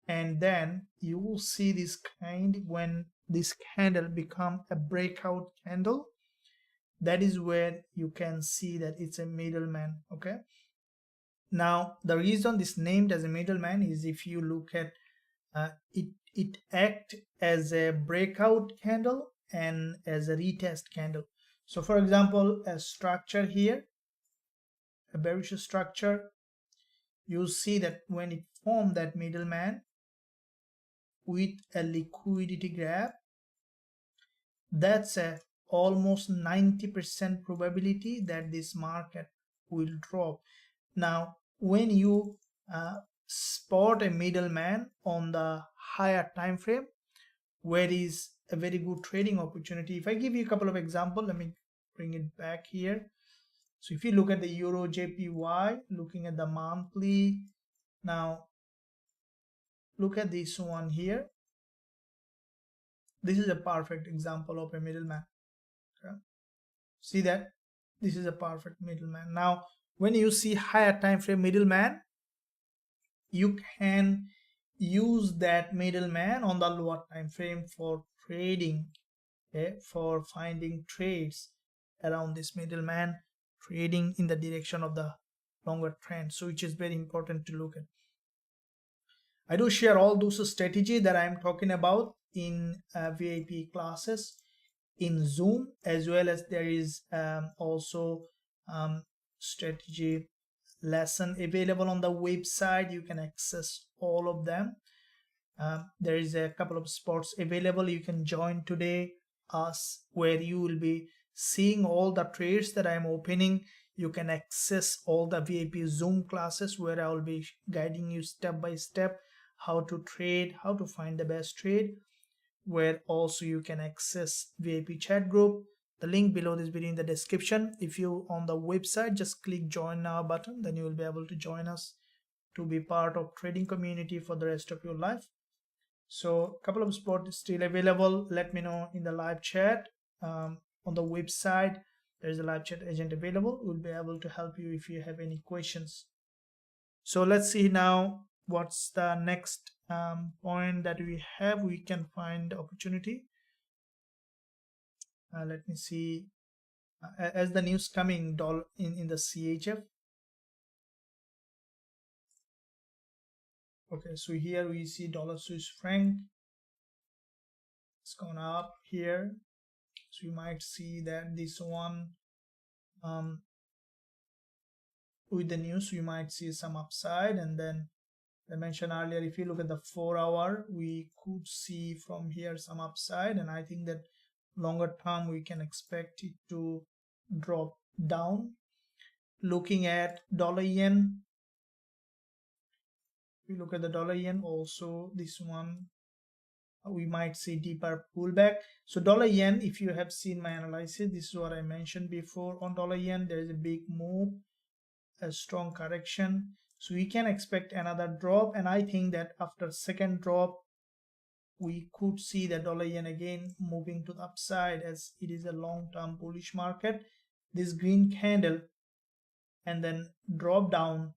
and then you will see this kind when this candle become a breakout candle, that is where you can see that it's a middleman. Okay, now the reason this named as a middleman is if you look at it act as a breakout candle and as a retest candle. So for example, a structure here, a bearish structure, you see that when it formed that middleman with a liquidity grab, that's a almost 90% probability that this market will drop. Now when you spot a middleman on the higher time frame, where is a very good trading opportunity. If I give you a couple of examples, let me bring it back here. So if you look at the Eurujpy, looking at the monthly, now look at this one here. This is a perfect example of a middleman. Okay. See that this is a perfect middleman. Now when you see higher time frame middleman, you can use that middleman on the lower time frame for trading, okay, for finding trades around this middleman, trading in the direction of the longer trend. So which is very important to look at. I do share all those strategies that I am talking about in VIP classes in Zoom, as well as there is also strategy lesson available on the website. You can access all of them. There is a couple of spots available. You can join today us, where you will be seeing all the trades that I am opening. You can access all the VIP Zoom classes where I will be guiding you step by step how to trade, how to find the best trade, where also you can access VIP chat group. The link below this video in the description. If you on the website, just click join now button, then you will be able to join us to be part of trading community for the rest of your life. So a couple of spots still available. Let me know in the live chat. On the website there is a live chat agent available. We'll be able to help you if you have any questions. So let's see now what's the next point that we have. We can find opportunity. Let me see as the news coming dollar in the CHF. Okay, so here we see dollar Swiss franc. It's gone up here. So you might see that this one with the news you might see some upside, and then I mentioned earlier, if you look at the 4-hour, we could see from here some upside, and I think that longer term we can expect it to drop down. Looking at dollar yen, if you look at the dollar yen also, this one we might see deeper pullback. So dollar yen, if you have seen my analysis, this is what I mentioned before. On dollar yen, there is a big move, a strong correction, so we can expect another drop, and I think that after second drop we could see the dollar yen again moving to the upside, as it is a long-term bullish market. This green candle and then drop down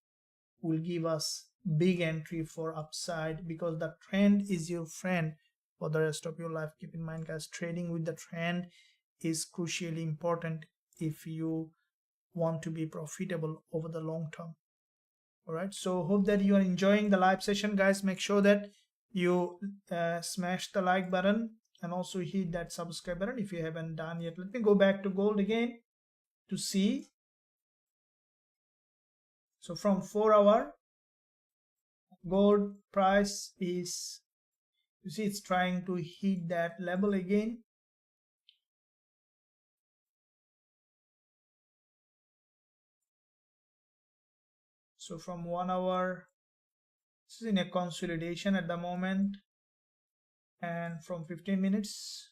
will give us big entry for upside, because the trend is your friend for the rest of your life. Keep in mind guys, trading with the trend is crucially important if you want to be profitable over the long term. All right, so hope that you are enjoying the live session guys. Make sure that you smash the like button and also hit that subscribe button if you haven't done yet. Let me go back to gold again to see. So from 4-hour, gold price is, you see, it's trying to hit that level again. So from 1 hour, this is in a consolidation at the moment, and from 15 minutes,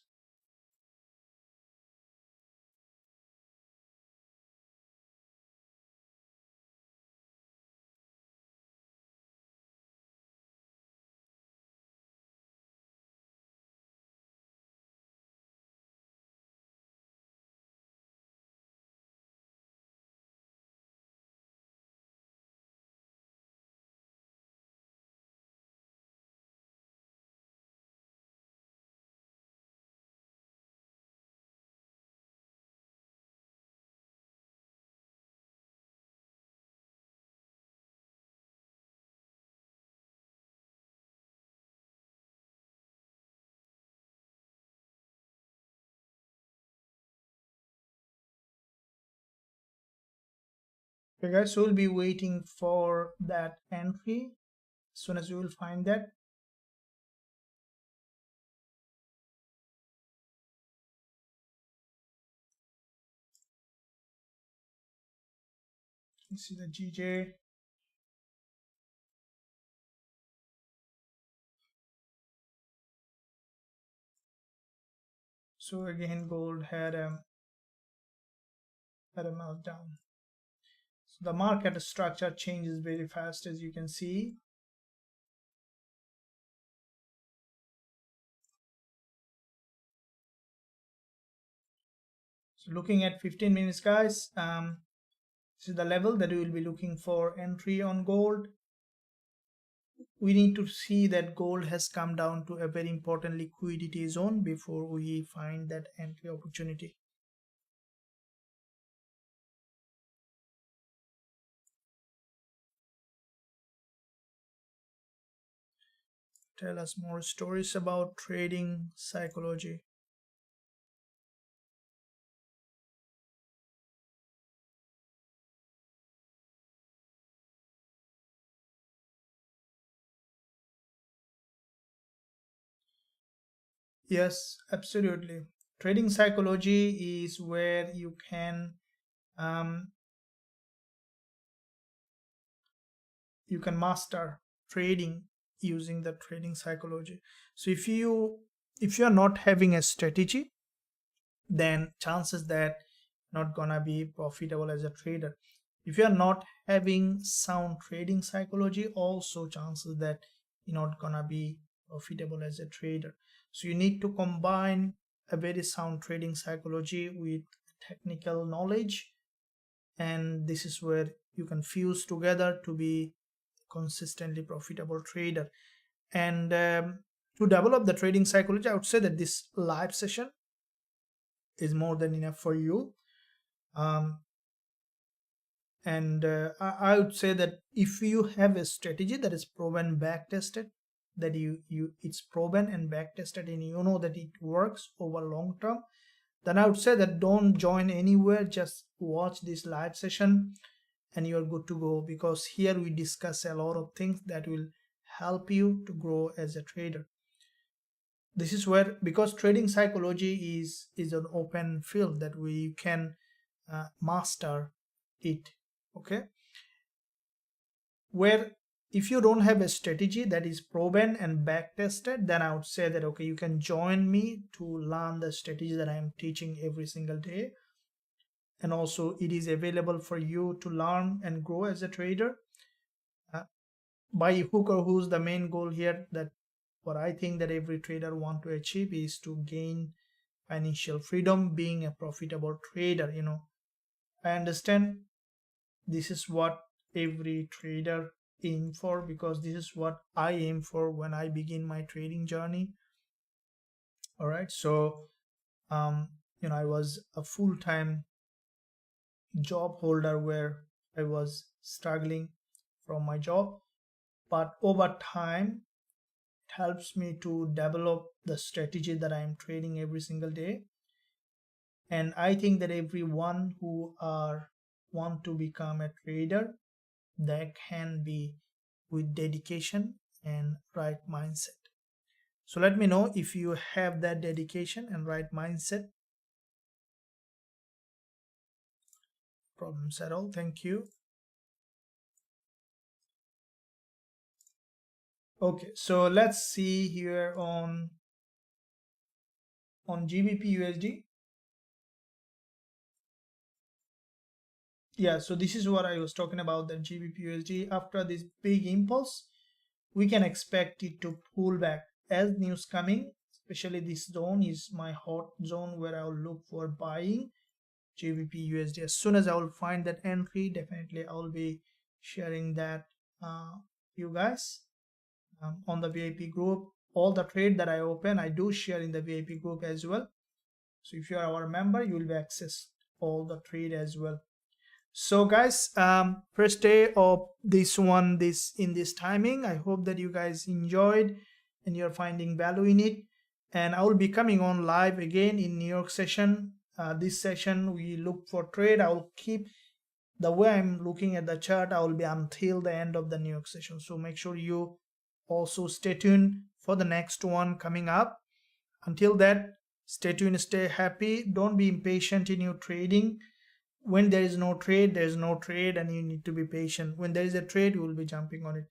okay guys, so we'll be waiting for that entry. As soon as you will find that, you see the GJ. So again, gold had a meltdown. So the market structure changes very fast, as you can see. So looking at 15 minutes guys, this is the level that we will be looking for entry on gold. We need to see that gold has come down to a very important liquidity zone before we find that entry opportunity. Tell us more stories about trading psychology. Yes, absolutely. Trading psychology is where you can um, master trading using the trading psychology. So if you are not having a strategy, then chances that not gonna be profitable as a trader. If you are not having sound trading psychology, also chances that you're not gonna be profitable as a trader. So you need to combine a very sound trading psychology with technical knowledge, and this is where you can fuse together to be consistently profitable trader. And to develop the trading psychology, I would say that this live session is more than enough for you. And I would say that if you have a strategy that is proven, back tested, that it's proven and back tested, and you know that it works over long term, then I would say that don't join anywhere, just watch this live session and you're good to go, because here we discuss a lot of things that will help you to grow as a trader. This is where, because trading psychology is an open field that we can master it. Okay, where if you don't have a strategy that is proven and back tested, then I would say that okay, you can join me to learn the strategy that I am teaching every single day. And also it is available for you to learn and grow as a trader. By hook or who's the main goal here, that what I think that every trader want to achieve is to gain financial freedom, being a profitable trader. I understand this is what every trader aim for, because this is what I aim for when I begin my trading journey. All right, so I was a full-time job holder where I was struggling from my job, but over time it helps me to develop the strategy that I am trading every single day. And I think that everyone who want to become a trader, that can be with dedication and right mindset. So let me know if you have that dedication and right mindset. Problems at all. Thank you. Okay, so let's see here on GBP USD. Yeah, so this is what I was talking about, that GBP USD, after this big impulse, we can expect it to pull back as news coming. Especially this zone is my hot zone where I will look for buying GBP USD. As soon as I will find that entry, definitely I will be sharing that you guys on the VIP group. All the trade that I open, I do share in the VIP group as well. So if you are our member, you will be access all the trade as well. So guys, first day of this in this timing, I hope that you guys enjoyed and you're finding value in it. And I will be coming on live again in New York session. This session we look for trade. I will keep the way I'm looking at the chart. I will be until the end of the New York session. So make sure you also stay tuned for the next one coming up. Until that, stay tuned, stay happy. Don't be impatient in your trading. When there is no trade, there is no trade, and you need to be patient. When there is a trade, you will be jumping on it.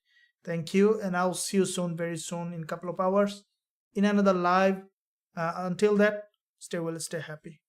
Thank you, and I'll see you soon, very soon, in a couple of hours in another live. Until that, stay well, stay happy.